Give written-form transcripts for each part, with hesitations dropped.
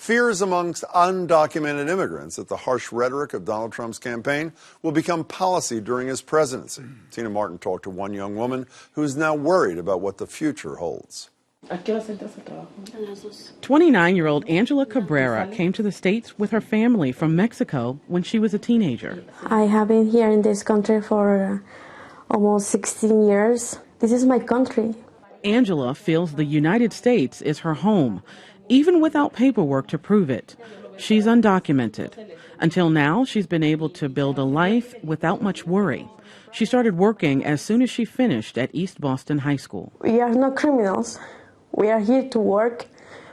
Fears amongst undocumented immigrants that the harsh rhetoric of Donald Trump's campaign will become policy during his presidency. Tina Martin talked to one young woman who is now worried about what the future holds. 29-year-old Angela Cabrera came to the States with her family from Mexico when she was a teenager. I have been here in this country for almost 16 years. This is my country. Angela feels the United States is her home, even without paperwork to prove it. She's undocumented. Until now, she's been able to build a life without much worry. She started working as soon as she finished at East Boston High School. We are not criminals. We are here to work.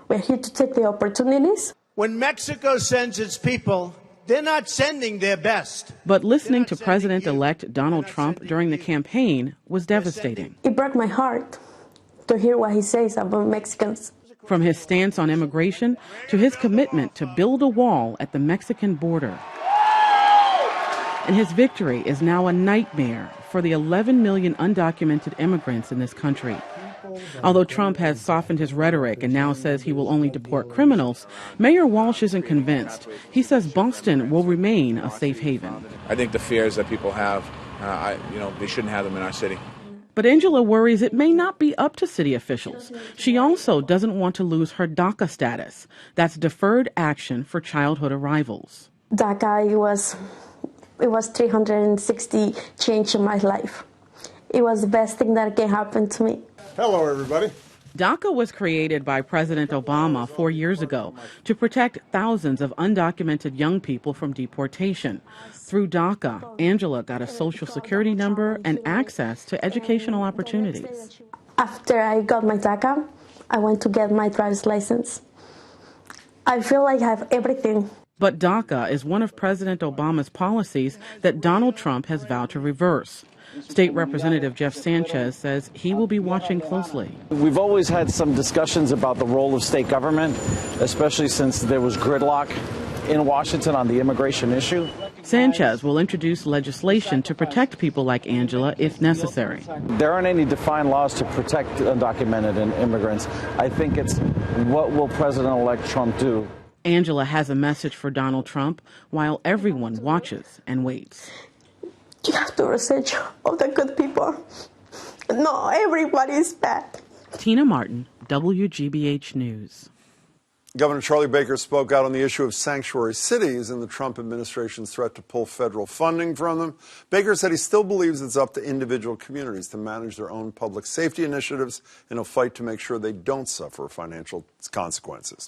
We're here to take the opportunities. When Mexico sends its people, they're not sending their best. But listening to President-elect Donald Trump during the campaign was devastating. It broke my heart to hear what he says about Mexicans. From his stance on immigration to his commitment to build a wall at the Mexican border. And his victory is now a nightmare for the 11 million undocumented immigrants in this country. Although Trump has softened his rhetoric and now says he will only deport criminals, Mayor Walsh isn't convinced. He says Boston will remain a safe haven. I think the fears that people have, they shouldn't have them in our city. But Angela worries it may not be up to city officials. She also doesn't want to lose her DACA status. That's deferred action for childhood arrivals. DACA, it was 360 change in my life. It was the best thing that can happen to me. Hello, everybody. DACA was created by President Obama 4 years ago to protect thousands of undocumented young people from deportation. Through DACA, Angela got a social security number and access to educational opportunities. After I got my DACA, I went to get my driver's license. I feel like I have everything. But DACA is one of President Obama's policies that Donald Trump has vowed to reverse. State Representative Jeff Sanchez says he will be watching closely. We've always had some discussions about the role of state government, especially since there was gridlock in Washington on the immigration issue. Sanchez will introduce legislation to protect people like Angela if necessary. There aren't any defined laws to protect undocumented immigrants. I think it's what will President-elect Trump do. Angela has a message for Donald Trump while everyone watches and waits. You have to research all the good people. No, everybody is bad. Tina Martin, WGBH News. Governor Charlie Baker spoke out on the issue of sanctuary cities and the Trump administration's threat to pull federal funding from them. Baker said he still believes it's up to individual communities to manage their own public safety initiatives in a fight to make sure they don't suffer financial consequences.